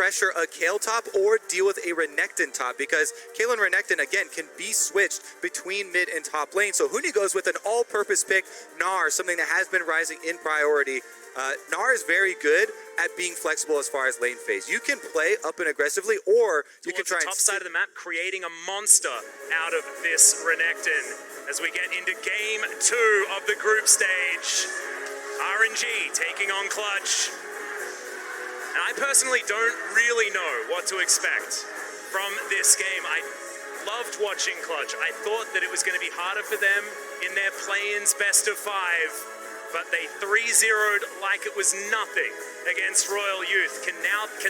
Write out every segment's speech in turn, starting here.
pressure a Kale top or deal with a Renekton top, because Kale and Renekton, again, can be switched between mid and top lane. So Huni goes with an all-purpose pick, Gnar, something that has been rising in priority. Gnar is very good at being flexible as far as lane phase. You can play up and aggressively, or you can try the top side of the map, creating a monster out of this Renekton as we get into game 2 of the group stage. RNG taking on Clutch. And I personally don't really know what to expect from this game. I loved watching Clutch. I thought that it was going to be harder for them in their play-ins best of 5, but they 3-0'd like it was nothing against Royal Youth. Can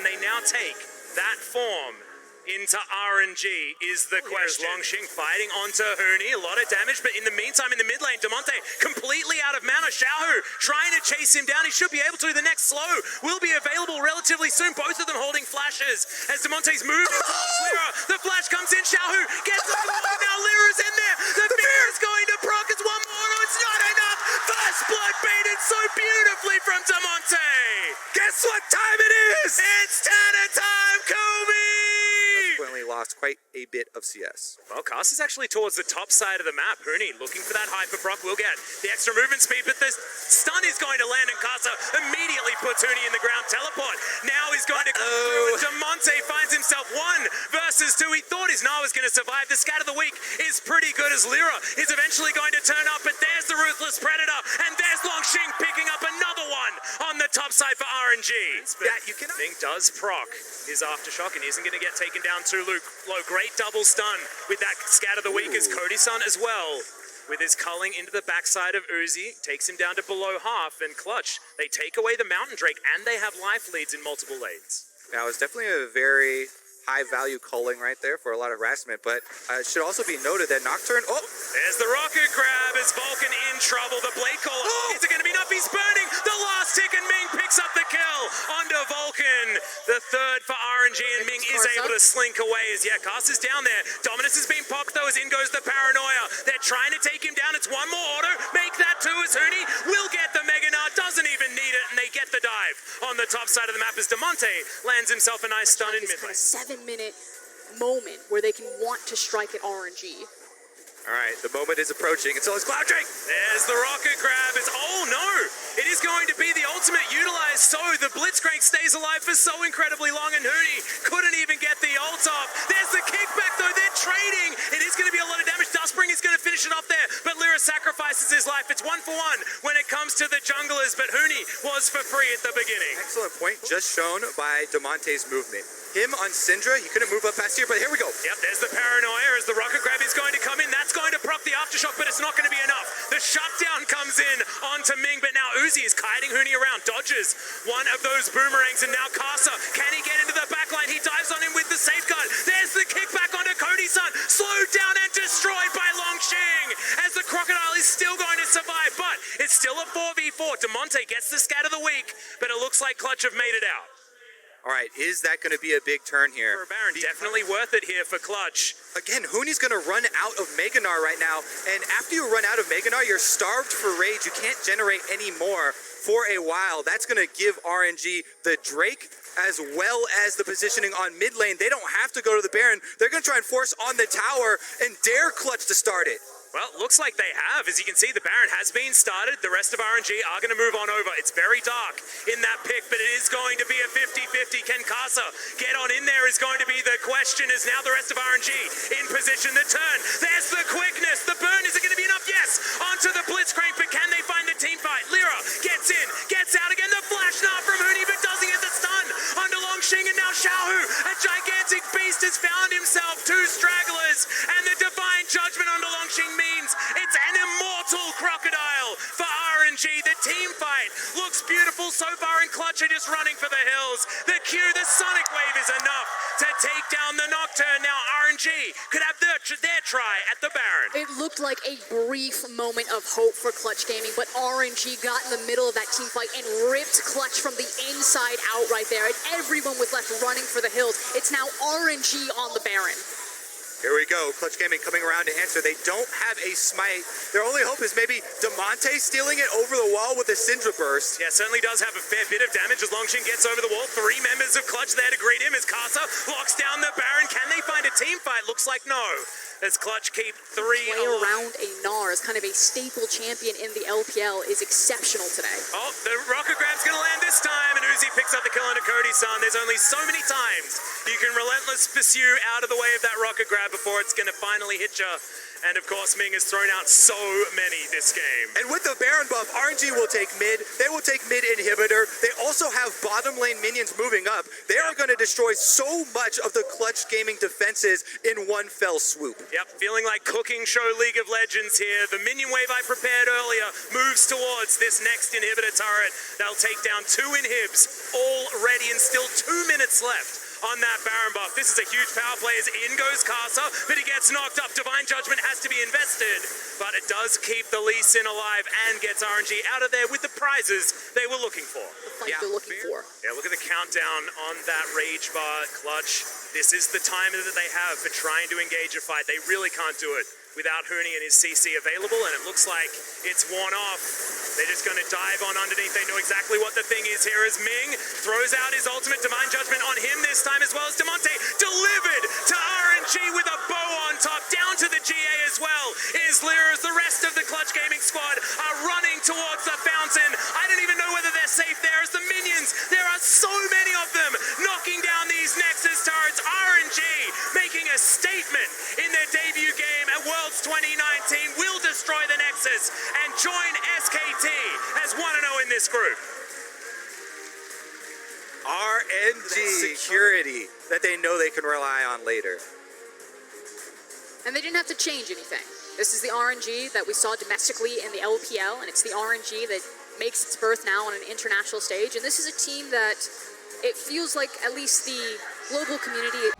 they now take that form into RNG is the question. Longxing fighting onto Huni, a lot of damage, but in the meantime, in the mid lane, Damonte completely out of mana. Xiaohu trying to chase him down. He should be able to. The next slow will be available relatively soon. Both of them holding flashes as Damonte's moved towards Lyra. The flash comes in. Xiaohu gets the ball. Now Lyra's in there. The fear is going to proc. It's one more. No, it's not enough. First blood baited so beautifully from Damonte. Guess what time it is? It's Tanner time, Kobe! Consequently lost quite a bit of CS. Well, Cast is actually towards the top side of the map. Huni looking for that hyper proc. Will get the extra movement speed, but the stun is going to land, and Casa immediately puts Huni in the ground. Teleport now he's going to come through, and Damonte finds himself 1 versus 2. He thought his Gnar was going to survive. The scat of the week is pretty good as Lyra is eventually going to turn up, but there's the Ruthless Predator, and there's Longxing picking up another one on the top side for RNG. Yeah, you cannot. Thing does proc his Aftershock and isn't going to get taken down too low. Great double stun with that scat of the week as Cody-san as well. With his culling into the backside of Uzi, takes him down to below half, and Clutch, they take away the Mountain Drake and they have life leads in multiple lanes. Now, it's definitely a very high-value culling right there for a lot of harassment, but it should also be noted that Nocturne... Oh! There's the rocket grab as Vulcan in trouble. The Blade Caller, is it going to be enough? He's burning! The last tick, and Ming picks up the kill onto Vulcan. The third for RNG, and Ming is able to slink away as, Cast is down there. Dominus has been popped, though, as in goes the Paranoia. They're trying to take him down. It's one more auto. Make that 2 as Huni will get the Mega Gnar. Doesn't even need it, and they get the dive on the top side of the map as Damonte lands himself a nice stun in mid lane. 7-minute moment where they can want to strike at RNG. All right, the moment is approaching, and so is Cloud Drake. There's the rocket grab. Oh no! It is going to be the ultimate utilized, so the Blitzcrank stays alive for so incredibly long, and Huni couldn't even get the ult off. There's the kickback, though. They're trading. It is going to be a lot of damage. Dustspring is going to finish it off there, but Lyra sacrifices his life. It's 1 for 1 when it comes to the junglers, but Huni was for free at the beginning. Excellent point just shown by Damonte's movement. Him on Syndra, he couldn't move up past here, but here we go. Yep, there's the Paranoia as the rocket grab is going to come in. That's going to proc the Aftershock, but it's not going to be enough. The shutdown comes in onto Ming, but now Uzi is kiting Huni around, dodges one of those boomerangs, and now Casa, can he get into the backline? He dives on him with the safeguard. There's the kickback onto Cody-san, slowed down and destroyed by Longxing, as the Crocodile is still going to survive, but it's still a 4v4. Damonte gets the scat of the week, but it looks like Clutch have made it out. All right, is that going to be a big turn here? For Baron, definitely worth it here for Clutch. Again, Huni's going to run out of Mega Gnar right now, and after you run out of Mega Gnar, you're starved for rage. You can't generate any more for a while. That's going to give RNG the Drake as well as the positioning on mid lane. They don't have to go to the Baron. They're going to try and force on the tower and dare Clutch to start it. Well, looks like they have. As you can see, the Baron has been started. The rest of RNG are going to move on over. It's very dark in that pick, but it is going to be a 50-50. Can Casa get on in there is going to be the question, as now the rest of RNG in position. The turn, there's the quickness. The burn, is it going to be enough? Yes, onto the Blitzcrank, but can they find a team fight? Lyra gets in, gets out again. The flash now from Huni, but doesn't get the stun onto Longxing, and now Xiaohu, a gigantic beast, has found himself 2 stragglers, and the divine judgment onto Longxing means it's an immortal Crocodile for RNG. The team fight looks beautiful so far, and Clutch are just running for the hills. The Q, the Sonic Wave is enough to take down the Nocturne. Now RNG could have their try at the Baron. It looked like a brief moment of hope for Clutch Gaming, but RNG got in the middle of that team fight and ripped Clutch from the inside out right there, and everyone was left running for the hills. It's now RNG on the Baron. Here we go. Clutch Gaming coming around to answer. They don't have a smite. Their only hope is maybe Demonte stealing it over the wall with a Syndra burst. Yeah, certainly does have a fair bit of damage as Longshin gets over the wall. 3 members of Clutch there to greet him as Casa locks down the Baron. Can they find a team fight? Looks like no. As Clutch keep 3 Play around a Gnar as kind of a staple champion in the LPL is exceptional today. Oh, the rocket grab's gonna land this time, and Uzi picks up the kill on Cody-san. There's only so many times you can relentless pursue out of the way of that rocket grab before it's gonna finally hit you. And of course, Ming has thrown out so many this game. And with the Baron buff, RNG will take mid. They will take mid inhibitor. They also have bottom lane minions moving up. They are going to destroy so much of the Clutch Gaming defenses in one fell swoop. Yep, feeling like cooking show League of Legends here. The minion wave I prepared earlier moves towards this next inhibitor turret. They'll take down 2 inhibs already and still 2 minutes left on that Baron buff. This is a huge power play as in goes Casa, but he gets knocked up. Divine Judgment has to be invested, but it does keep the Lee Sin alive and gets RNG out of there with the prizes they were looking for. The fight they're looking for. Yeah, look at the countdown on that rage bar. Clutch, this is the time that they have for trying to engage a fight. They really can't do it without Huni and his CC available, and it looks like it's worn off. They're just going to dive on underneath. They know exactly what the thing is here as Ming throws out his ultimate Divine Judgment on him this time, as well as Demonte delivered to RNG with a bow on top, down to the GA as well. Is Lyra as the rest of the Clutch Gaming squad are running towards the fountain. I don't even know whether they're safe there as the minions, there are so many of them knocking down these Nexus turrets. RNG making a statement in their debut game at Worlds 2019 will destroy the Nexus and join SKT as 1-0 in this group. RNG security that they know they can rely on later. And they didn't have to change anything. This is the RNG that we saw domestically in the LPL, and it's the RNG that makes its birth now on an international stage. And this is a team that it feels like at least the global community